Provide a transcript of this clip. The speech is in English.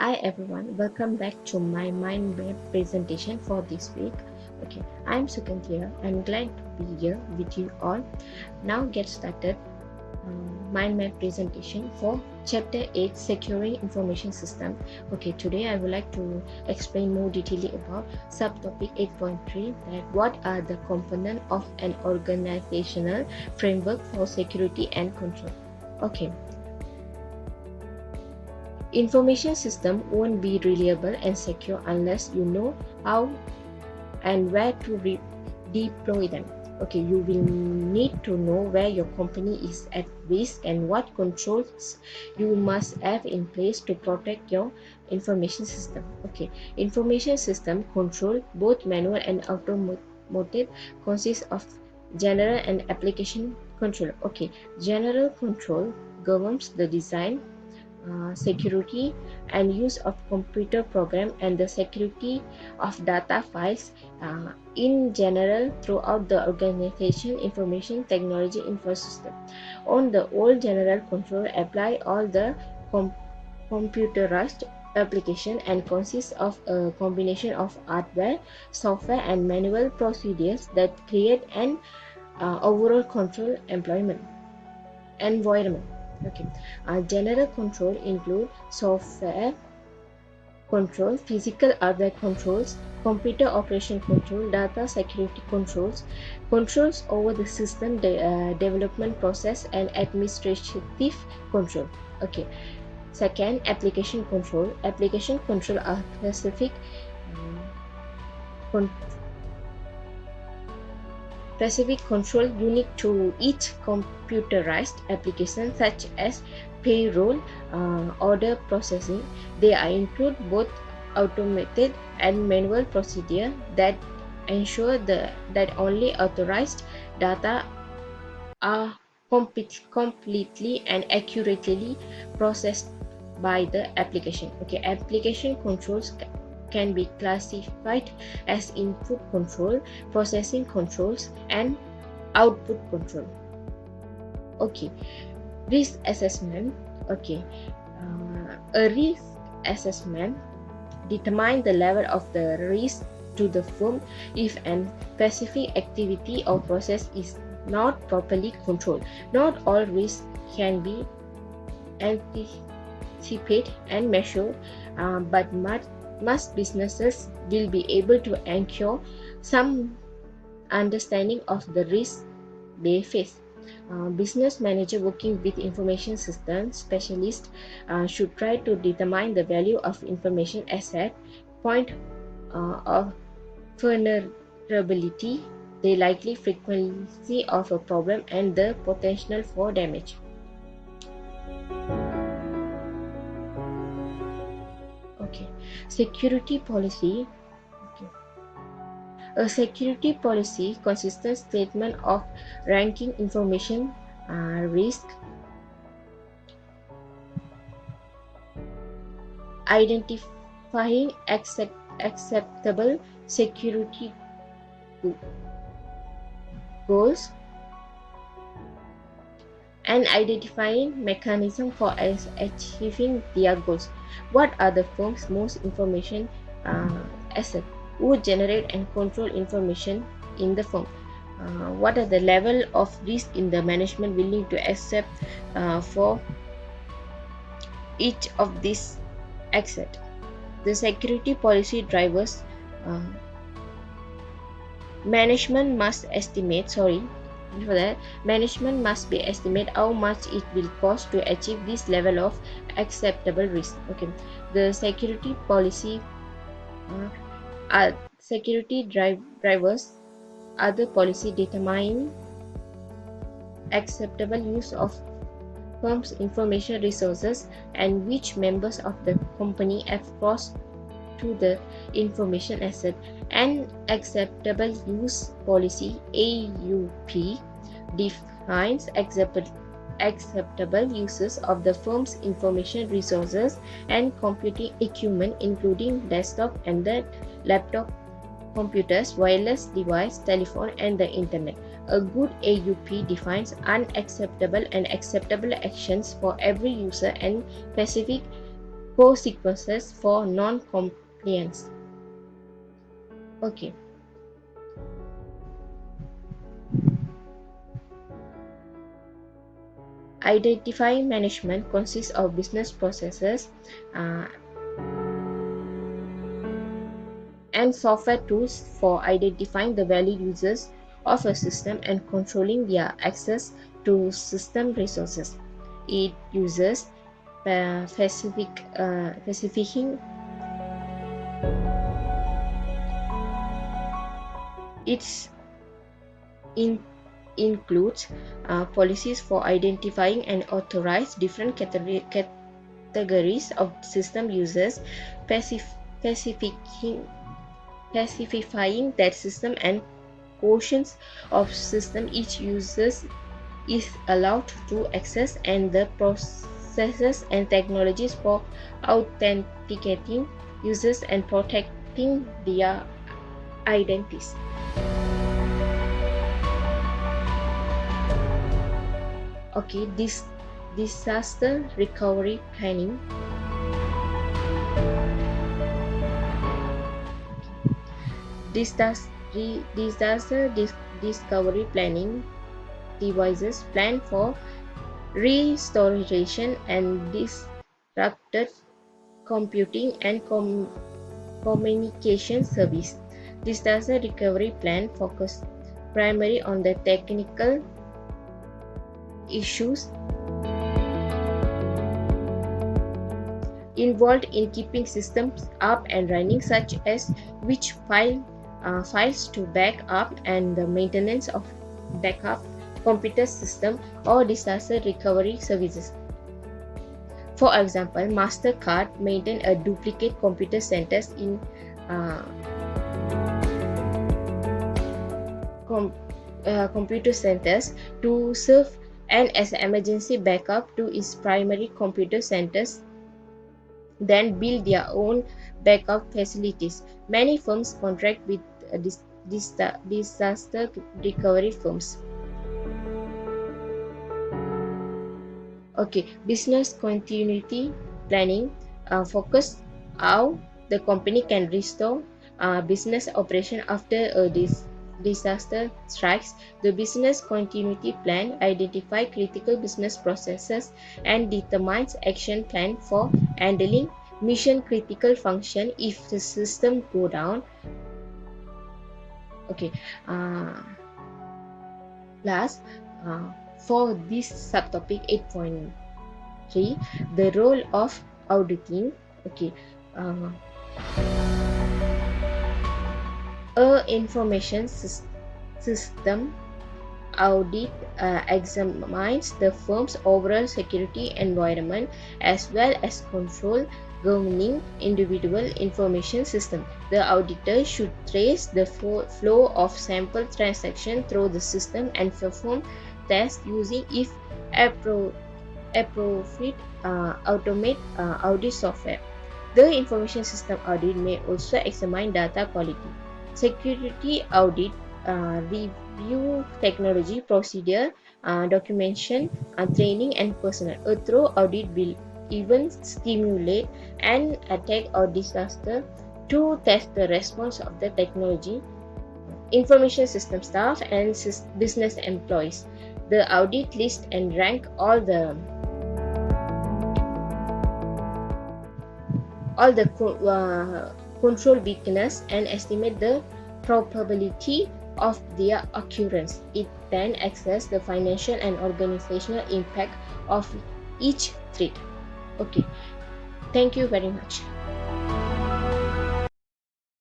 Hi everyone, welcome back to my mind map presentation for this week. Okay, I'm Sukant. I'm glad to be here with you all. Now get started. Mind map presentation for chapter 8, securing information system. Okay, today I would like to explain more detailedly about subtopic 8.3, that what are the components of an organizational framework for security and control. Okay, information system won't be reliable and secure unless you know how and where to deploy them. Okay, you will need to know where your company is at risk and what controls you must have in place to protect your information system. Okay, information system control, both manual and automated, consists of general and application control. Okay, general control governs the design, security and use of computer program and the security of data files in general throughout the organization information technology infrastructure. On the old general control apply all the computerized application and consists of a combination of hardware, software and manual procedures that create an overall control environment. Okay, general control include software control, physical hardware controls, computer operation control, data security controls, controls over the system development process, and administrative control. Okay. Second, application control. Application control are specific control unique to each computerized application, such as payroll, order processing. They include both automated and manual procedure that ensure that only authorized data are completely and accurately processed by the application. Okay, application controls can be classified as input control, processing controls, and output control. Okay, risk assessment. Okay, a risk assessment determines the level of the risk to the firm if an specific activity or process is not properly controlled. Not all risks can be anticipated and measured, but most businesses will be able to ensure some understanding of the risk they face. Business manager working with information system specialists should try to determine the value of information asset, point of vulnerability, the likely frequency of a problem, and the potential for damage. Okay, security policy. Okay. A security policy consists a statement of ranking information risk, identifying acceptable security goals, and identifying mechanism for achieving their goals. What are the firm's most information assets? Who generate and control information in the firm? What are the level of risk in the management willing to accept for each of these assets? The security policy drivers. Management must estimate how much it will cost to achieve this level of acceptable risk. Okay, the security policy security drivers are the policy determining acceptable use of firm's information resources and which members of the company have crossed to the information asset. An acceptable use policy AUP defines acceptable uses of the firm's information resources and computing equipment, including desktop and the laptop computers, wireless device, telephone, and the internet. A good AUP defines unacceptable and acceptable actions for every user and specific consequences for non-compliance. Okay. Identifying management consists of business processes uh, and software tools for identifying the valid users of a system and controlling their access to system resources. It uses specifying its includes policies for identifying and authorize different categories of system users, specifying that system and portions of system each user is allowed to access, and the processes and technologies for authenticating users and protecting their identities. Okay, this disaster recovery planning. Disaster discovery planning devices plan for restoration and disrupted computing and communication service. Disaster recovery plan focus primarily on the technical issues involved in keeping systems up and running, such as which files to back up and the maintenance of backup computer system or disaster recovery services. For example, MasterCard maintained a duplicate computer centers in computer centers to serve and as an emergency backup to its primary computer centers, then build their own backup facilities. Many firms contract with disaster recovery firms. Okay, business continuity planning focus how the company can restore business operation after a disaster strikes. The business continuity plan identifies critical business processes and determines action plan for handling mission critical function if the system go down. Okay, last for this subtopic 8.3, the role of auditing. Okay, a information system audit examines the firm's overall security environment as well as control governing individual information system. The auditor should trace the flow of sample transaction through the system and perform tests using, if appropriate, automate audit software. The information system audit may also examine data quality. Security audit review technology, procedure, documentation, training, and personnel. A thorough audit will even stimulate an attack or disaster to test the response of the technology, information system staff, and business employees. The audit list and rank all the control weakness and estimate the probability of their occurrence. It then assesses the financial and organizational impact of each threat. Okay, thank you very much.